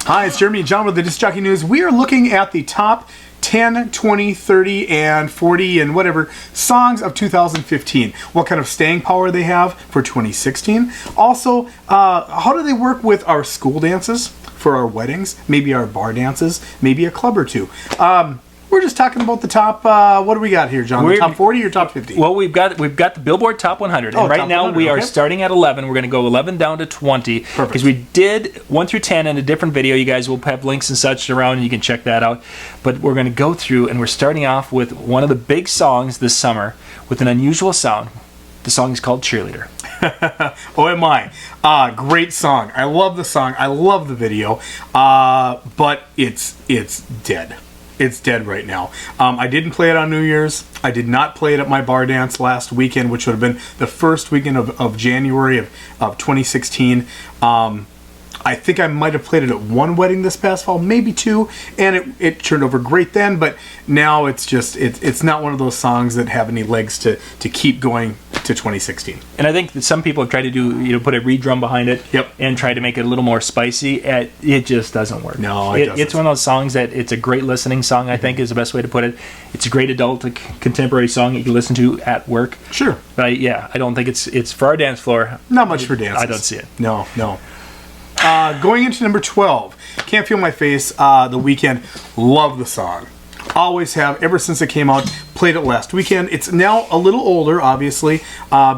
Hi, it's Jeremy and John with the Disc Jockey News. We are looking at the top 10, 20, 30, and 40, and whatever songs of 2015. What kind of staying power they have for 2016. Also, how do they work with our school dances for our weddings, maybe our bar dances, maybe a club or two. We're just talking about the top. What do we got here, John? The top 40 or top 50? Well, we've got the Billboard Top 100, and right now we are starting at 11. We're going to go 11 down to 20 because we did 1 through 10 in a different video. You guys will have links and such around, and you can check that out. But we're going to go through, and we're starting off with one of the big songs this summer with an unusual sound. The song is called Cheerleader. Oh, am I? Great song. I love the song. I love the video. But it's dead. It's dead right now. I didn't play it on New Year's. I did not play it at my bar dance last weekend, which would have been the first weekend of January of 2016. I think I might have played it at one wedding this past fall, maybe two, and it turned over great then, but now it's just, it's not one of those songs that have any legs to keep going to 2016. And I think that some people have tried to do, put a re-drum behind it and try to make it a little more spicy. It just doesn't work. No, it doesn't. It's one of those songs that it's a great listening song, I think is the best way to put it. It's a great adult contemporary song that you can listen to at work. Sure. But I don't think it's for our dance floor. Not much for dances. I don't see it. No. Going into number 12, Can't Feel My Face, The Weeknd. Love the song. Always have, ever since it came out. Played it last weekend. It's now a little older, obviously,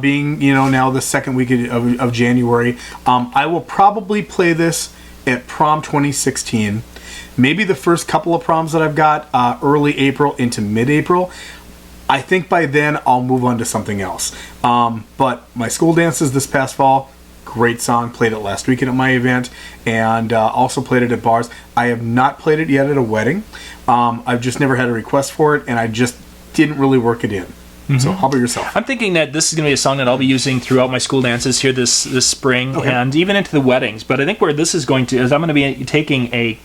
being, now the second week of January. I will probably play this at prom 2016. Maybe the first couple of proms that I've got, early April into mid-April. I think by then I'll move on to something else. But my school dances this past fall, great song. Played it last weekend at my event, and also played it at bars. I have not played it yet at a wedding. I've just never had a request for it, and I just didn't really work it in. Mm-hmm. So how about yourself? I'm thinking that this is going to be a song that I'll be using throughout my school dances here this spring, and even into the weddings. But I think where this is going to is I'm going to be taking a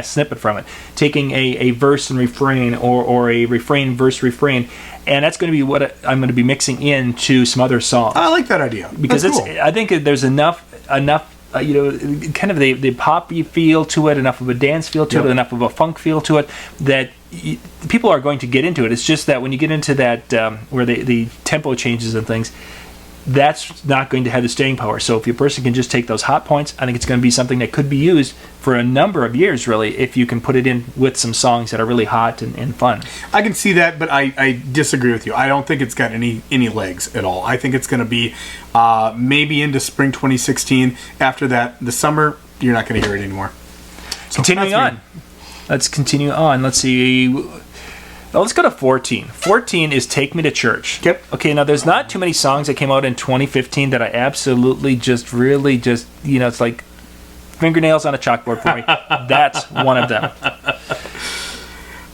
snippet from it, taking a verse and refrain, or a refrain, verse, refrain, and that's going to be what I'm going to be mixing into some other songs. I like that idea because that's cool. I think there's enough. Kind of the poppy feel to it, enough of a dance feel to it, enough of a funk feel to it that people are going to get into it. It's just that when you get into that where the tempo changes and things, that's not going to have the staying power. So if your person can just take those hot points, I think it's going to be something that could be used for a number of years, really, if you can put it in with some songs that are really hot and fun. I can see that, but I disagree with you. I don't think it's got any legs at all. I think it's going to be maybe into spring 2016. After that, the summer, you're not going to hear it anymore. So continuing on. Let's continue on. Let's see. Let's go to 14. 14 is Take Me to Church. Yep. Okay, now there's not too many songs that came out in 2015 that I absolutely it's like fingernails on a chalkboard for me. That's one of them.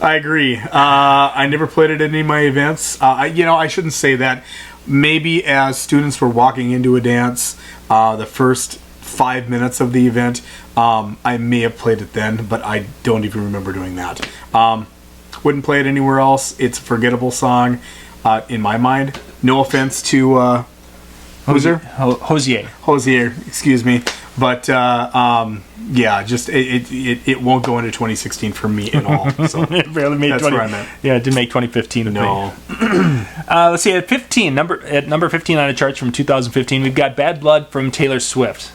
I agree. I never played it at any of my events. I shouldn't say that. Maybe as students were walking into a dance, the first 5 minutes of the event, I may have played it then, but I don't even remember doing that. Wouldn't play it anywhere else. It's a forgettable song in my mind. No offense to Hozier, excuse me. But just it won't go into 2016 for me at all. So it barely made that's where I'm at. Yeah, it didn't make 2015 with no. me. Let's see, at number 15 on the charts from 2015, we've got Bad Blood from Taylor Swift.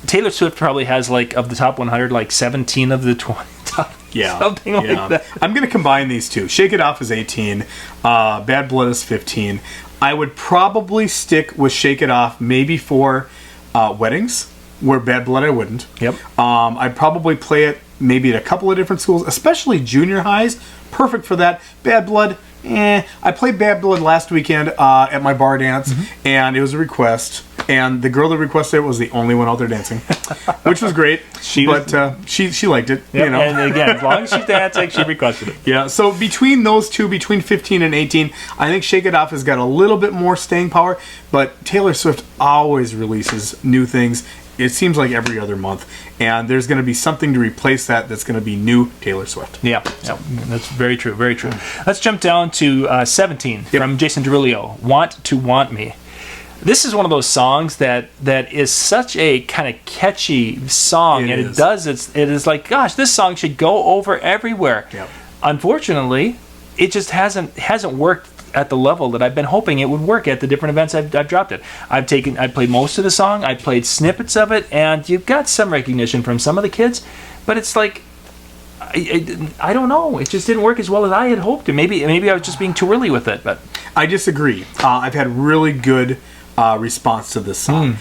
Taylor Swift probably has, of the top 100, 17 of the 20 top. Yeah. Something like that. I'm going to combine these two. Shake It Off is 18. Bad Blood is 15. I would probably stick with Shake It Off maybe for weddings, where Bad Blood I wouldn't. Yep. I'd probably play it maybe at a couple of different schools, especially junior highs. Perfect for that. Bad Blood, I played Bad Blood last weekend at my bar dance, and it was a request. And the girl that requested it was the only one out there dancing, which was great. She liked it. Yep. And again, as long as she's dancing, she requested it. Yeah. So between those two, between 15 and 18, I think Shake It Off has got a little bit more staying power. But Taylor Swift always releases new things. It seems like every other month, and there's going to be something to replace that. That's going to be new Taylor Swift. Yeah, that's very true. Very true. Let's jump down to 17 from Jason Derulo. Want to Want Me. This is one of those songs that is such a kind of catchy song, it is like, gosh, this song should go over everywhere. Yep. Unfortunately, it just hasn't worked at the level that I've been hoping it would work at the different events I've dropped it. I played most of the song, I played snippets of it, and you've got some recognition from some of the kids, but it's like, I don't know. It just didn't work as well as I had hoped. And maybe I was just being too early with it. But I disagree. I've had really good response to this song.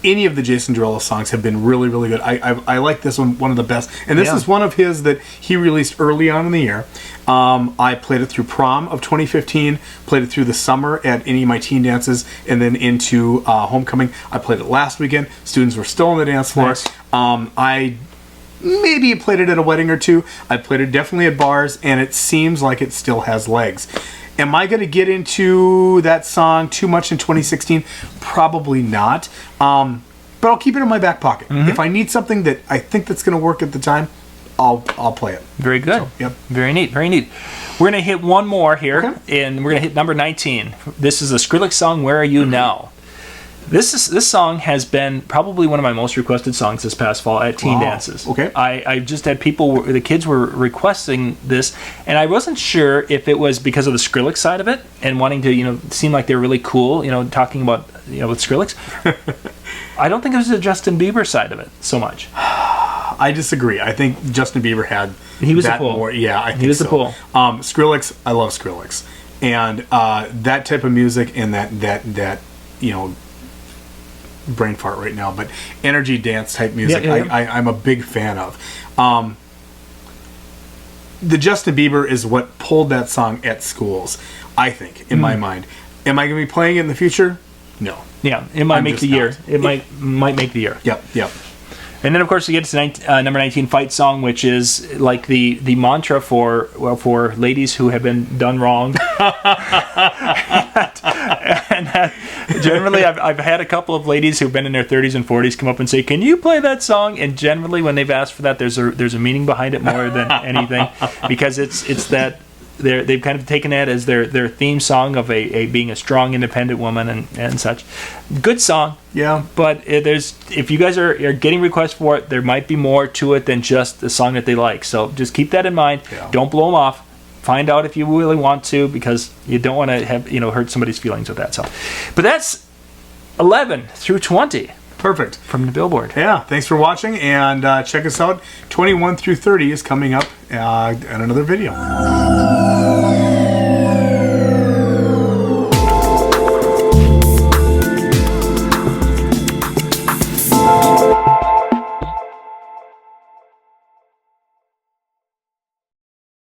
Any of the Jason Derulo songs have been really, really good. I like this one of the best. And this is one of his that he released early on in the year. I played it through prom of 2015, played it through the summer at any of my teen dances, and then into homecoming. I played it last weekend. Students were still on the dance floor. Nice. I maybe played it at a wedding or two. I played it definitely at bars, and it seems like it still has legs. Am I going to get into that song too much in 2016? Probably not. But I'll keep it in my back pocket. Mm-hmm. If I need something that I think that's going to work at the time, I'll play it. Very good. So, yep. Very neat. Very neat. We're going to hit one more here, Okay. and we're going to hit number 19. This is a Skrillex song, Where Are You Now? This song has been probably one of my most requested songs this past fall at teen dances. Okay. I just had the kids were requesting this, and I wasn't sure if it was because of the Skrillex side of it and wanting to, seem like they're really cool, talking about, with Skrillex. I don't think it was the Justin Bieber side of it so much. I disagree. I think Justin Bieber had He was that the pull. more. Yeah, I think He was so. the pull. Skrillex, I love Skrillex. And that type of music and that brain fart right now, but energy dance type music, Yeah. I'm a big fan of. The Justin Bieber is what pulled that song at schools, I think, in my mind. Am I going to be playing it in the future? No. Yeah, it might make the year. not. It might make the year. Yep. And then, of course, we get to number 19, Fight Song, which is like the mantra for ladies who have been done wrong. and generally, I've had a couple of ladies who've been in their 30s and 40s come up and say, "Can you play that song?" And generally, when they've asked for that, there's a meaning behind it more than anything, because it's that they've kind of taken that as their theme song of a being a strong, independent woman and such. Good song. Yeah. But if you guys are getting requests for it, there might be more to it than just the song that they like. So just keep that in mind. Yeah. Don't blow them off. Find out if you really want to, because you don't want to have hurt somebody's feelings with that. So, but that's 11 through 20. Perfect. From the Billboard. Yeah, thanks for watching, and check us out. 21 through 30 is coming up in another video.